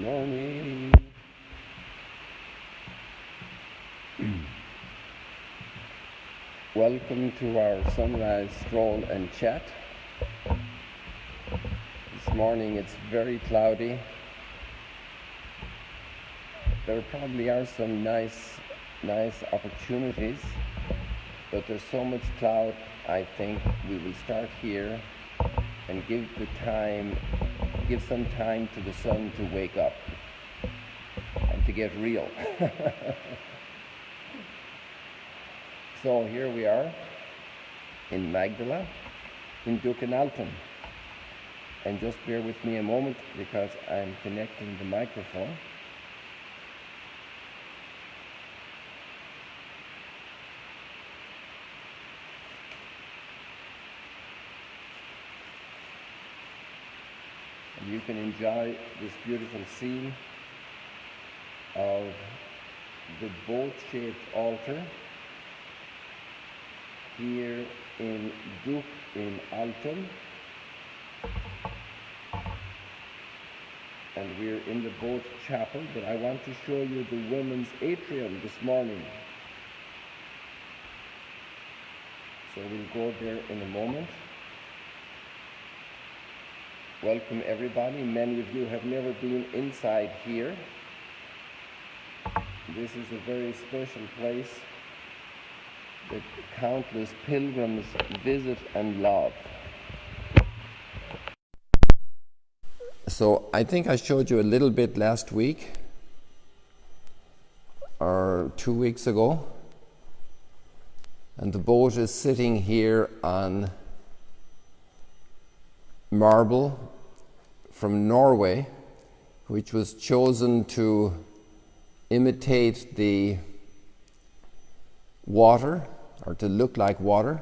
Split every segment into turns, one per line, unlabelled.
morning. Welcome to our sunrise stroll and chat. This morning it's very cloudy. There probably are some nice opportunities, but there's so much cloud. I think we will start here and give some time to the sun to wake up and to get real. So here we are in Magdala, in Dukenalton. And just bear with me a moment because I'm connecting the microphone. And you can enjoy this beautiful scene of the boat-shaped altar here in Dukenalton. And we're in the boat chapel, but I want to show you the women's atrium this morning. So we'll go there in a moment. Welcome everybody. Many of you have never been inside here. This is a very special place that countless pilgrims visit and love. So I think I showed you a little bit last week or 2 weeks ago, and the boat is sitting here on marble from Norway, which was chosen to imitate the water, or to look like water,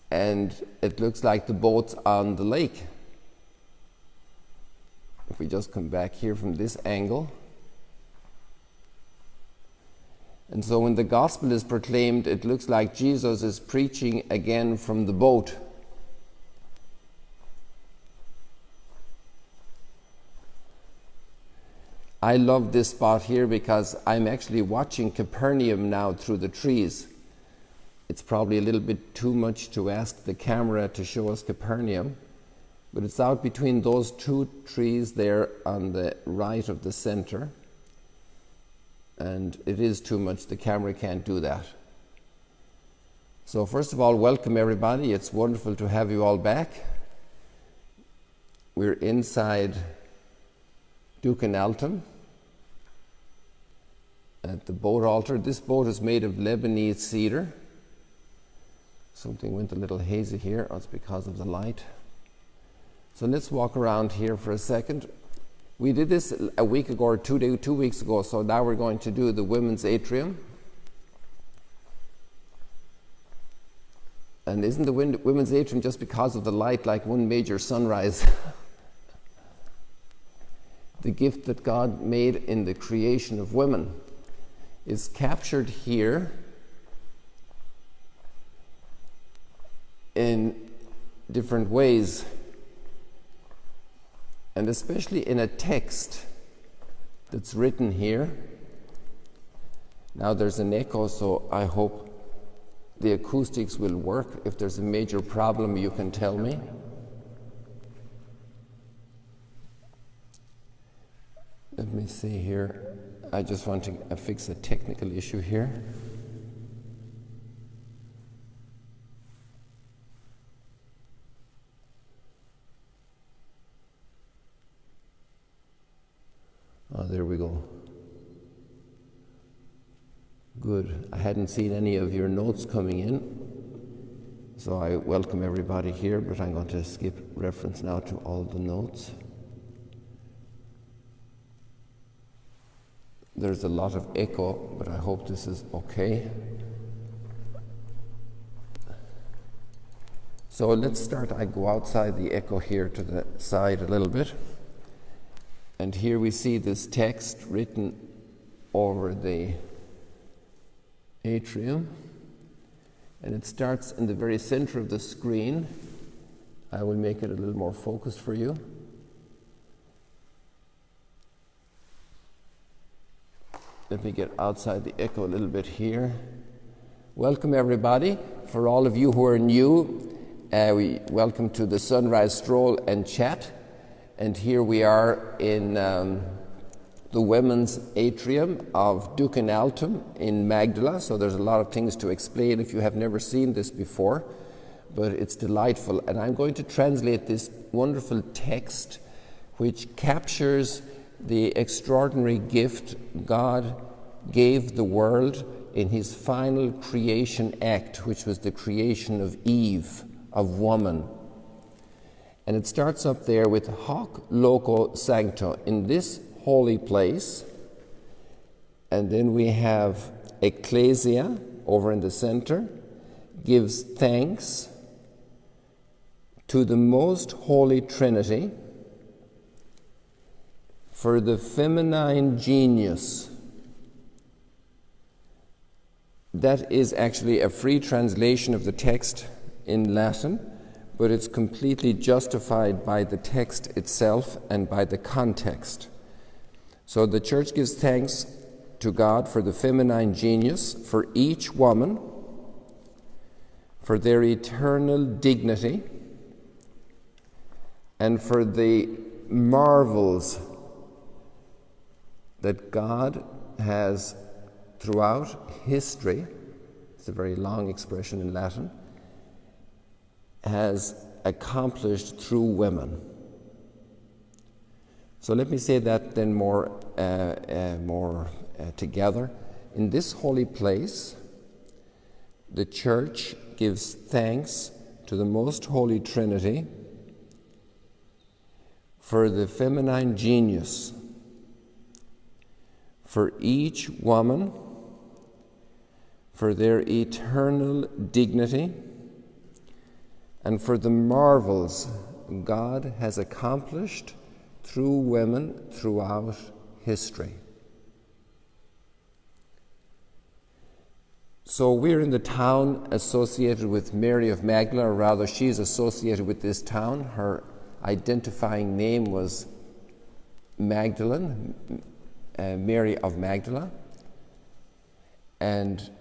and it looks like the boat's on the lake. If we just come back here from this angle. And so when the gospel is proclaimed, it looks like Jesus is preaching again from the boat. I love this spot here because I'm actually watching Capernaum now through the trees. It's probably a little bit too much to ask the camera to show us Capernaum, but it's out between those two trees there on the right of the center. And it is too much, the camera can't do that. So first of all, welcome everybody. It's wonderful to have you all back. We're inside Dukenalton at the boat altar. This boat is made of Lebanese cedar. Something went a little hazy here. Oh, it's because of the light. So let's walk around here for a second. We did this a week ago or 2 weeks ago, so now we're going to do the women's atrium. And isn't the women's atrium just because of the light like one major sunrise? The gift that God made in the creation of women is captured here in different ways, and especially in a text that's written here. Now there's an echo, so I hope the acoustics will work. If there's a major problem, you can tell me. Let me see here. I just want to fix a technical issue here. Oh, there we go. Good. I hadn't seen any of your notes coming in, so I welcome everybody here, but I'm going to skip reference now to all the notes. There's a lot of echo, but I hope this is okay. So let's start. I go outside the echo here to the side a little bit. And here we see this text written over the atrium. And it starts in the very center of the screen. I will make it a little more focused for you. Let me get outside the echo a little bit here. Welcome everybody. For all of you who are new, we welcome to the Sunrise Stroll and Chat. And here we are in the women's atrium of Duke and Altum in Magdala. So there's a lot of things to explain if you have never seen this before, but it's delightful. And I'm going to translate this wonderful text which captures the extraordinary gift God gave the world in his final creation act, which was the creation of Eve, of woman. And it starts up there with hoc loco sancto, in this holy place. And then we have ecclesia over in the center, gives thanks to the most holy Trinity for the feminine genius. That is actually a free translation of the text in Latin, but it's completely justified by the text itself and by the context. So the church gives thanks to God for the feminine genius, for each woman, for their eternal dignity, and for the marvels that God has throughout history, it's a very long expression in Latin, has accomplished through women. So let me say that then more together. In this holy place, the church gives thanks to the most holy Trinity for the feminine genius, for each woman, for their eternal dignity, and for the marvels God has accomplished through women throughout history. So we're in the town associated with Mary of Magdala, or rather she's associated with this town. Her identifying name was Magdalene, Mary of Magdala. And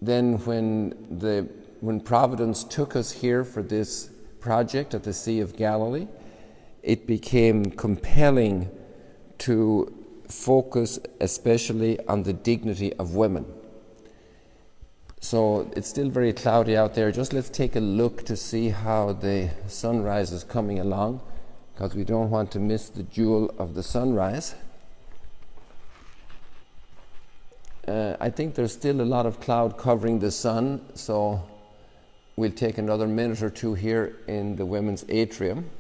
then when Providence took us here for this project at the Sea of Galilee, it became compelling to focus especially on the dignity of women. So it's still very cloudy out there. Just let's take a look to see how the sunrise is coming along, because we don't want to miss the jewel of the sunrise. I think there's still a lot of cloud covering the sun, so we'll take another minute or two here in the women's atrium.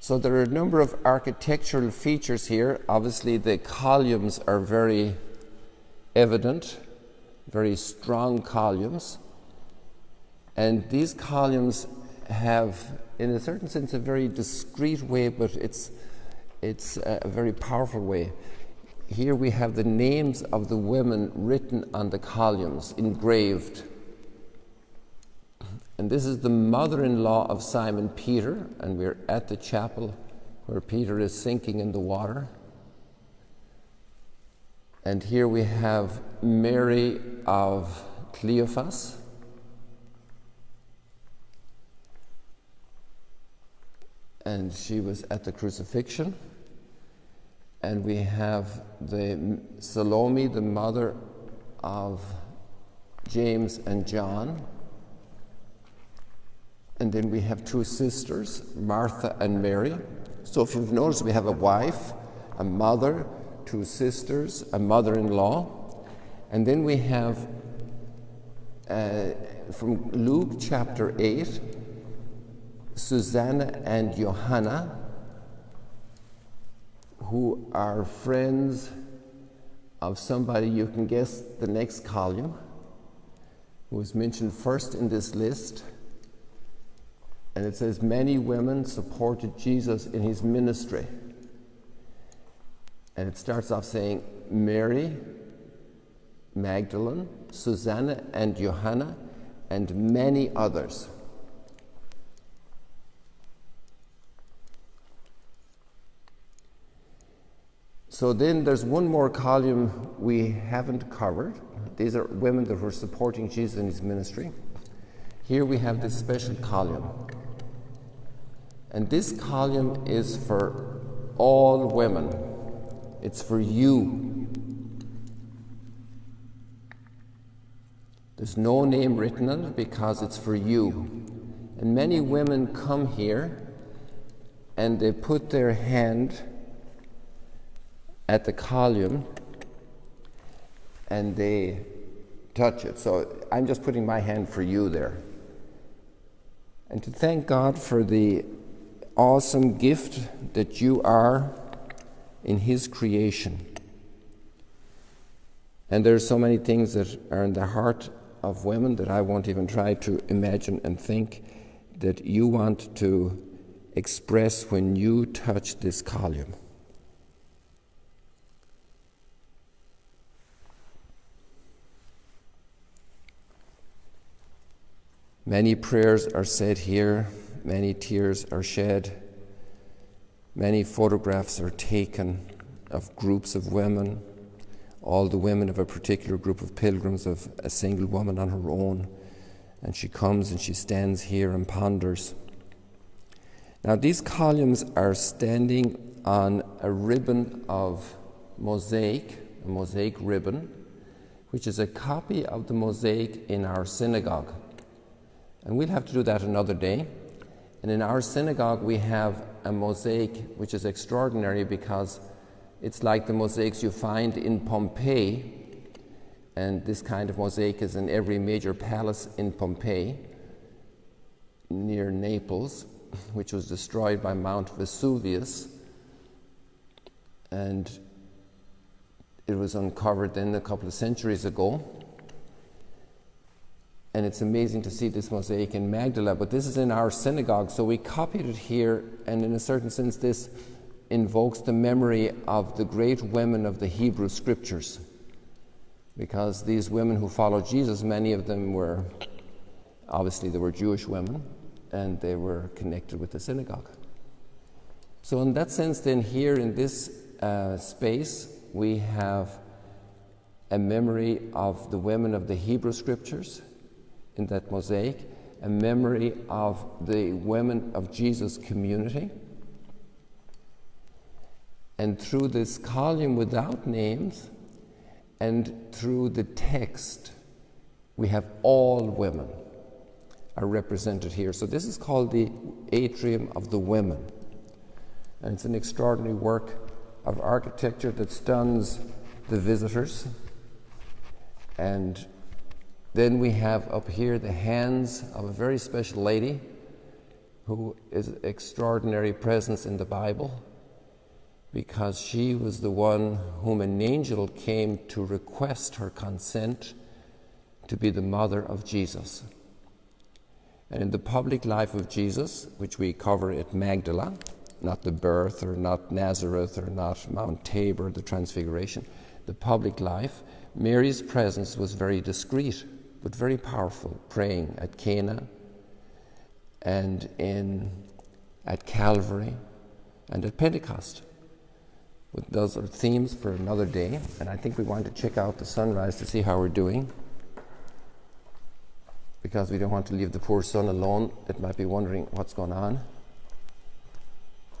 So there are a number of architectural features here. Obviously the columns are very evident, very strong columns. And these columns have, in a certain sense, a very discreet way, but it's a very powerful way. Here we have the names of the women written on the columns, engraved. And this is the mother-in-law of Simon Peter, and we're at the chapel where Peter is sinking in the water. And here we have Mary of Cleophas. And she was at the crucifixion. And we have the Salome, the mother of James and John. And then we have two sisters, Martha and Mary. So if you've noticed, we have a wife, a mother, two sisters, a mother-in-law. And then we have, from Luke chapter 8, Susanna and Johanna, who are friends of somebody, you can guess the next column, who is mentioned first in this list. And it says, many women supported Jesus in his ministry. And it starts off saying, Mary, Magdalene, Susanna and Johanna, and many others. So then there's one more column we haven't covered. These are women that were supporting Jesus in his ministry. Here we have this special column. And this column is for all women. It's for you. There's no name written on it because it's for you. And many women come here and they put their hand at the column and they touch it. So I'm just putting my hand for you there. And to thank God for the awesome gift that you are in his creation. And there's so many things that are in the heart of women that I won't even try to imagine and think that you want to express when you touch this column. Many prayers are said here, many tears are shed, many photographs are taken of groups of women, all the women of a particular group of pilgrims, of a single woman on her own, and she comes and she stands here and ponders. Now these columns are standing on a ribbon of mosaic, a mosaic ribbon, which is a copy of the mosaic in our synagogue. And we'll have to do that another day. And in our synagogue we have a mosaic which is extraordinary because it's like the mosaics you find in Pompeii, and this kind of mosaic is in every major palace in Pompeii, near Naples, which was destroyed by Mount Vesuvius, and it was uncovered then a couple of centuries ago. And it's amazing to see this mosaic in Magdala, but this is in our synagogue, so we copied it here, and in a certain sense this invokes the memory of the great women of the Hebrew Scriptures, because these women who followed Jesus, many of them were, obviously they were Jewish women, and they were connected with the synagogue. So in that sense then here in this space we have a memory of the women of the Hebrew Scriptures in that mosaic, a memory of the women of Jesus' community. And through this column without names and through the text, we have all women are represented here. So this is called the Atrium of the Women. And it's an extraordinary work of architecture that stuns the visitors. And then we have up here the hands of a very special lady who is an extraordinary presence in the Bible, because she was the one whom an angel came to request her consent to be the mother of Jesus. And in the public life of Jesus, which we cover at Magdala, not the birth or not Nazareth or not Mount Tabor, the Transfiguration, the public life, Mary's presence was very discreet but very powerful, praying at Cana and at Calvary and at Pentecost. But those are themes for another day, and I think we want to check out the sunrise to see how we're doing, because we don't want to leave the poor son alone that might be wondering what's going on.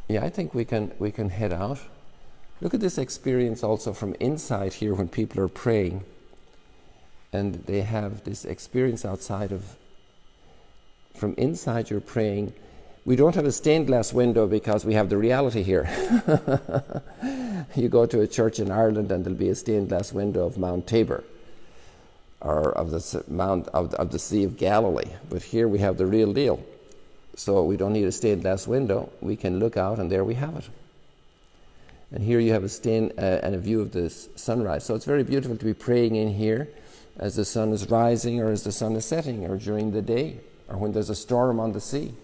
Yeah, I think we can head out. Look at this experience also from inside here when people are praying, and they have this experience outside of, from inside you're praying. We don't have a stained glass window because we have the reality here. You go to a church in Ireland and there'll be a stained glass window of Mount Tabor or of the Mount of the Sea of Galilee. But here we have the real deal. So we don't need a stained glass window. We can look out and there we have it. And here you have a stain and a view of the sunrise. So it's very beautiful to be praying in here as the sun is rising or as the sun is setting or during the day or when there's a storm on the sea.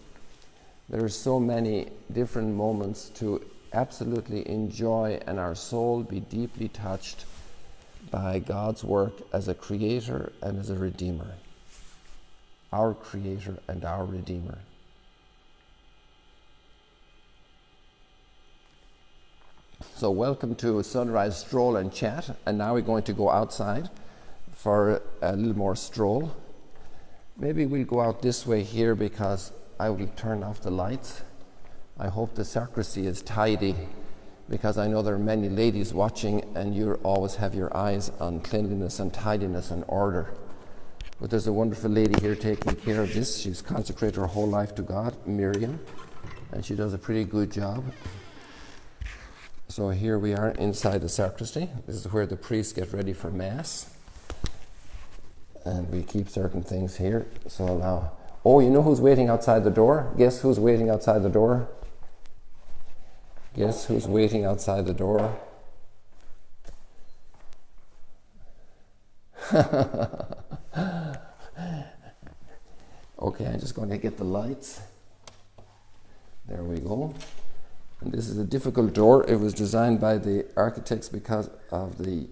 There are so many different moments to absolutely enjoy and our soul be deeply touched by God's work as a creator and as a redeemer. Our creator and our redeemer. So welcome to Sunrise Stroll and Chat, and now we're going to go outside for a little more stroll. Maybe we'll go out this way here because I will turn off the lights. I hope the sacristy is tidy because I know there are many ladies watching and you always have your eyes on cleanliness and tidiness and order. But there's a wonderful lady here taking care of this. She's consecrated her whole life to God, Miriam, and she does a pretty good job. So here we are inside the sacristy. This is where the priests get ready for Mass. And we keep certain things here. So now, oh, you know who's waiting outside the door? Guess who's waiting outside the door? Guess who's waiting outside the door? Okay, I'm just going to get the lights. There we go. And this is a difficult door. It was designed by the architects because of the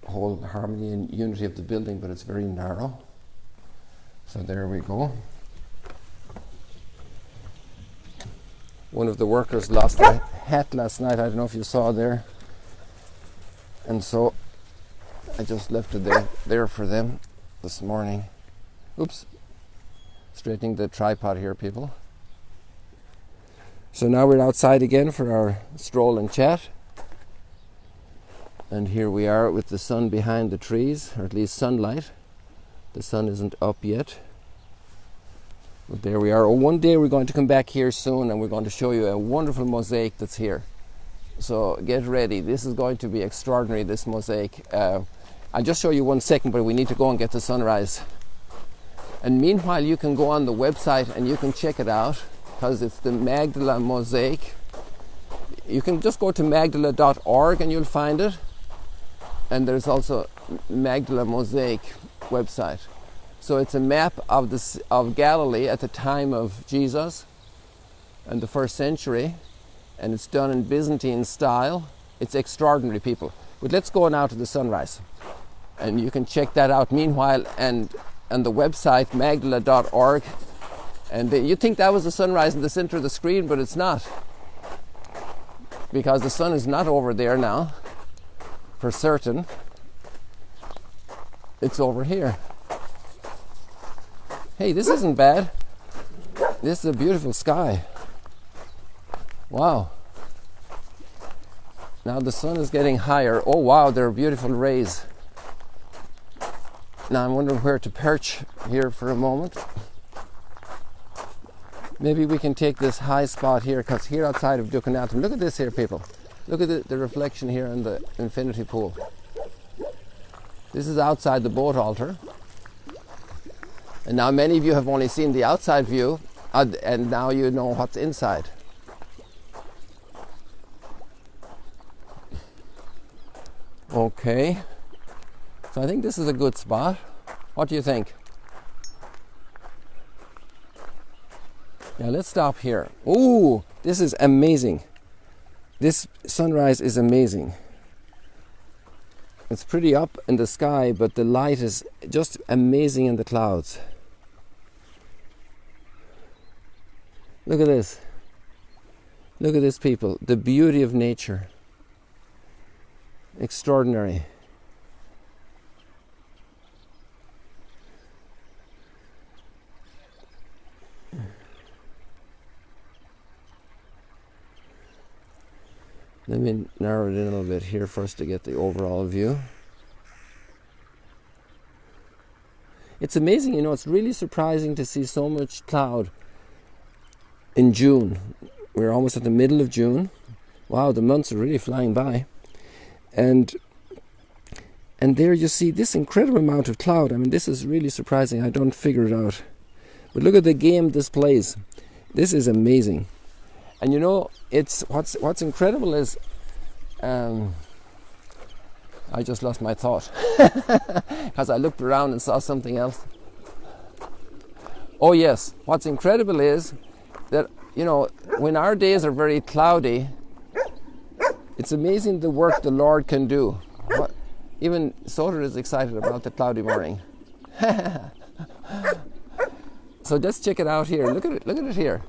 whole harmony and unity of the building, but it's very narrow. So there we go. One of the workers lost a hat last night. I don't know if you saw there. And so I just left it there for them this morning. Oops. Straightening the tripod here, people. So now we're outside again for our stroll and chat. And here we are with the sun behind the trees, or at least sunlight. The sun isn't up yet. But there we are. Oh, one day we're going to come back here soon and we're going to show you a wonderful mosaic that's here. So get ready. This is going to be extraordinary, this mosaic. I'll just show you 1 second, but we need to go and get the sunrise. And meanwhile, you can go on the website and you can check it out, because it's the Magdala Mosaic. You can just go to magdala.org and you'll find it. And there's also Magdalene Mosaic website. So it's a map of Galilee at the time of Jesus and the 1st century, and it's done in Byzantine style. It's extraordinary, people. But let's go now to the sunrise, and you can check that out meanwhile, and the website magdala.org. And you think that was the sunrise in the center of the screen, but it's not, because the sun is not over there now, for certain. It's over here. Hey, this isn't bad. This is a beautiful sky. Wow. Now the sun is getting higher. Oh wow, there are beautiful rays. Now I'm wondering where to perch here for a moment. Maybe we can take this high spot here, because here outside of Atrium, look at this here, people. Look at the reflection here in the infinity pool. This is outside the boat altar. And now many of you have only seen the outside view, and now you know what's inside. Okay. So I think this is a good spot. What do you think? Now let's stop here. Ooh, this is amazing. This sunrise is amazing. It's pretty up in the sky, but the light is just amazing in the clouds. Look at this. Look at this, people. The beauty of nature. Extraordinary. Let me narrow it in a little bit here first to get the overall view. It's amazing, you know, it's really surprising to see so much cloud in June. We're almost at the middle of June. Wow, the months are really flying by. And there you see this incredible amount of cloud. I mean, this is really surprising. I don't figure it out. But look at the game this plays. This is amazing. And you know, it's what's incredible is, I just lost my thought because I looked around and saw something else. Oh yes, what's incredible is that, you know, when our days are very cloudy, it's amazing the work the Lord can do. Even Soder is excited about the cloudy morning. So let's check it out here. Look at it. Look at it here.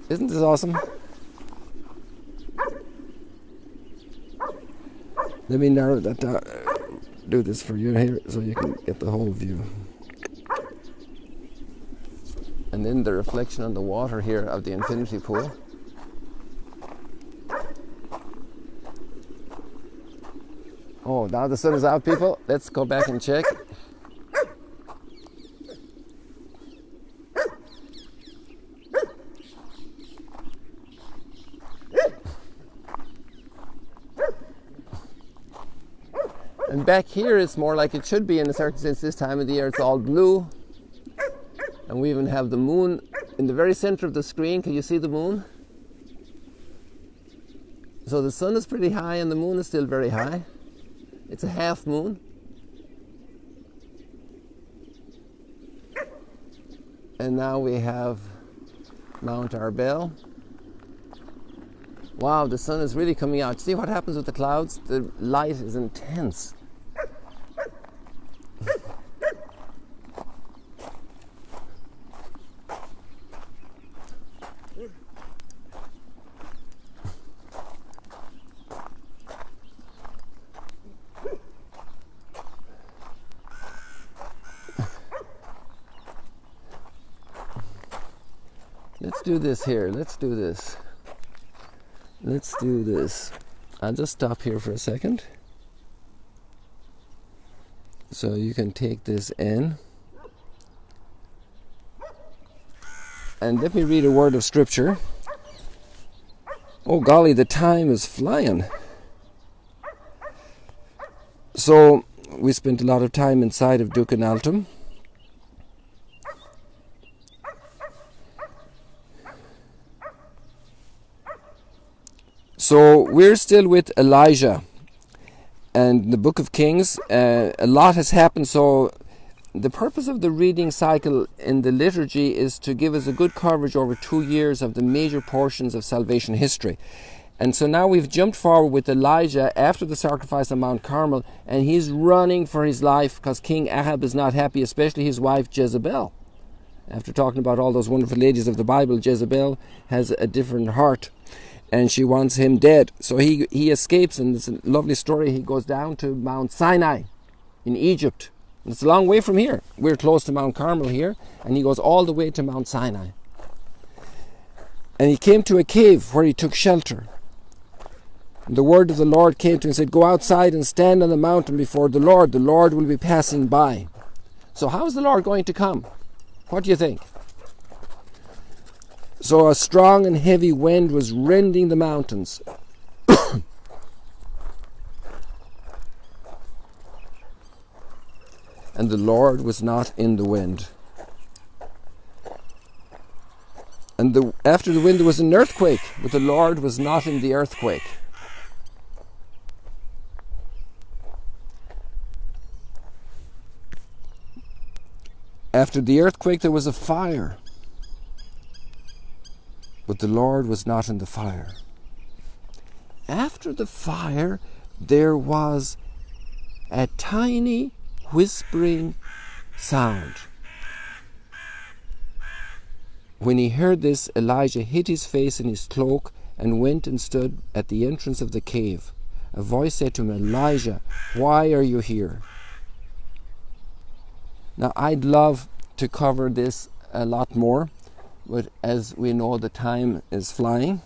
Isn't this awesome? Let me narrow that down. Do this for you here so you can get the whole view. And then the reflection on the water here of the infinity pool. Oh, now the sun is out, people. Let's go back and check. And back here it's more like it should be in a certain sense this time of the year. It's all blue. And we even have the moon in the very center of the screen. Can you see the moon? So the sun is pretty high and the moon is still very high. It's a half moon. And now we have Mount Arbel. Wow, the sun is really coming out. See what happens with the clouds? The light is intense. Let's do this here. Let's do this. Let's do this. I'll just stop here for a second. So you can take this in. And let me read a word of scripture. Oh golly, the time is flying. So we spent a lot of time inside of Duke and Altum. So we're still with Elijah and the book of Kings. A lot has happened. So the purpose of the reading cycle in the liturgy is to give us a good coverage over 2 years of the major portions of salvation history. And so now we've jumped forward with Elijah after the sacrifice on Mount Carmel, and he's running for his life because King Ahab is not happy, especially his wife Jezebel. After talking about all those wonderful ladies of the Bible, Jezebel has a different heart. And she wants him dead. So he escapes, and it's a lovely story. He goes down to Mount Sinai in Egypt. And it's a long way from here. We're close to Mount Carmel here, and he goes all the way to Mount Sinai. And he came to a cave where he took shelter. And the word of the Lord came to him and said, "Go outside and stand on the mountain before the Lord. The Lord will be passing by." So how is the Lord going to come? What do you think? So a strong and heavy wind was rending the mountains. And the Lord was not in the wind. And after the wind there was an earthquake, but the Lord was not in the earthquake. After the earthquake there was a fire, but the Lord was not in the fire. After the fire, there was a tiny whispering sound. When he heard this, Elijah hid his face in his cloak and went and stood at the entrance of the cave. A voice said to him, "Elijah, why are you here?" Now, I'd love to cover this a lot more, but as we know, the time is flying.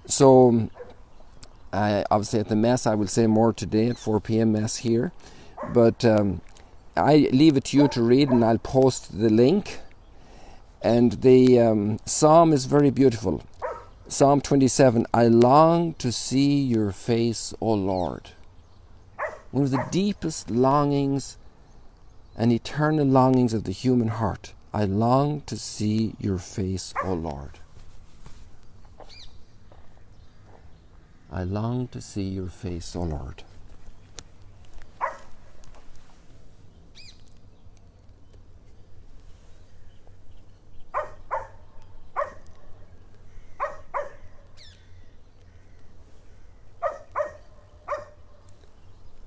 So, obviously at the Mass, I will say more today at 4 p.m. Mass here. But I leave it to you to read, and I'll post the link. And the psalm is very beautiful. Psalm 27, "I long to see your face, O Lord." One of the deepest longings and eternal longings of the human heart. I long to see your face, O Lord. I long to see your face, O Lord.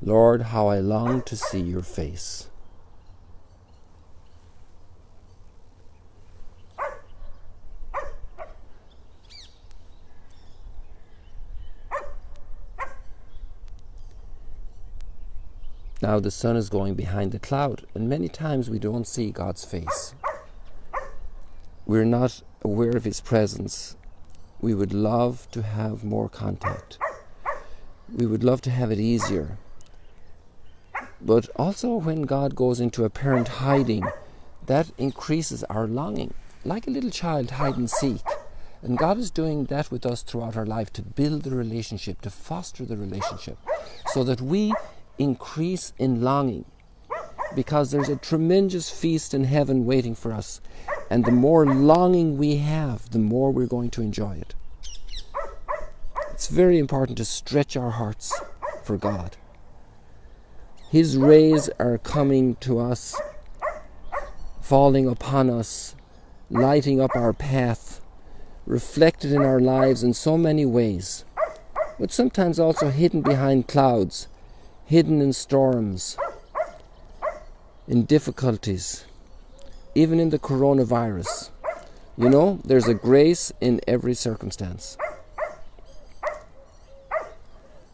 Lord, how I long to see your face. Now the sun is going behind the cloud, and many times we don't see God's face. We're not aware of His presence. We would love to have more contact. We would love to have it easier. But also when God goes into apparent hiding, that increases our longing, like a little child hide and seek. And God is doing that with us throughout our life to build the relationship, to foster the relationship, so that we increase in longing, because there's a tremendous feast in heaven waiting for us, and the more longing we have, the more we're going to enjoy it. It's very important to stretch our hearts for God. His rays are coming to us, falling upon us, lighting up our path, reflected in our lives in so many ways, but sometimes also hidden behind clouds, hidden in storms, in difficulties, even in the coronavirus. You know, there's a grace in every circumstance.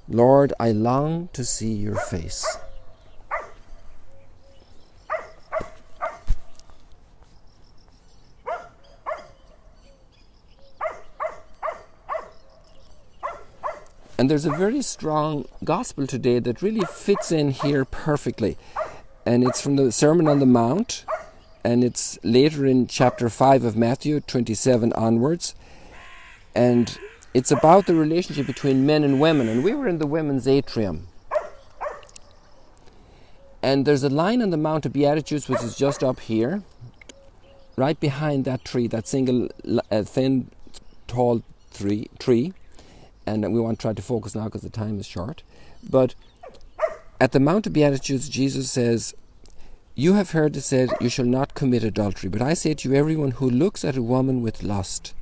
Lord, I long to see your face. And there's a very strong gospel today that really fits in here perfectly. And it's from the Sermon on the Mount, and it's later in chapter 5 of Matthew 27 onwards. And it's about the relationship between men and women. And we were in the women's atrium. And there's a line on the Mount of Beatitudes which is just up here, right behind that tree, that single thin, tall tree. And we won't try to focus now because the time is short. But at the Mount of Beatitudes, Jesus says, "You have heard it said, you shall not commit adultery. But I say to you, everyone who looks at a woman with lust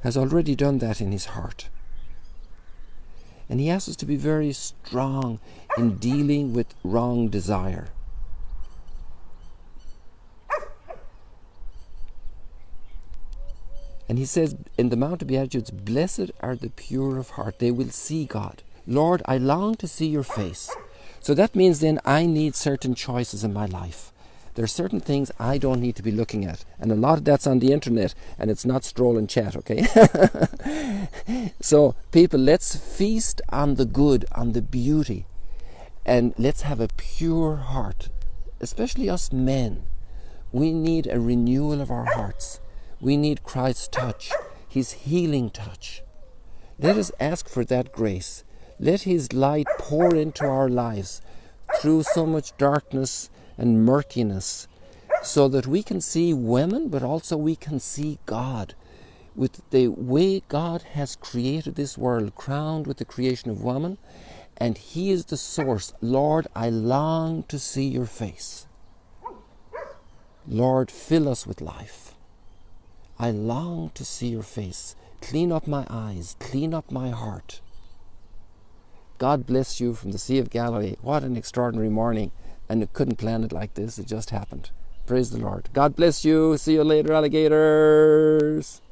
has already done that in his heart." And he asks us to be very strong in dealing with wrong desire. And he says in the Mount of Beatitudes, "Blessed are the pure of heart, they will see God." Lord, I long to see your face. So that means then I need certain choices in my life. There are certain things I don't need to be looking at. And a lot of that's on the internet, and it's not Stroll Chat, okay? So people, let's feast on the good, on the beauty. And let's have a pure heart, especially us men. We need a renewal of our hearts. We need Christ's touch, His healing touch. Let us ask for that grace. Let His light pour into our lives through so much darkness and murkiness, so that we can see women, but also we can see God. With the way God has created this world, crowned with the creation of woman, and He is the source. Lord, I long to see your face. Lord, fill us with life. I long to see your face. Clean up my eyes. Clean up my heart. God bless you from the Sea of Galilee. What an extraordinary morning. And it couldn't plan it like this. It just happened. Praise the Lord. God bless you. See you later, alligators.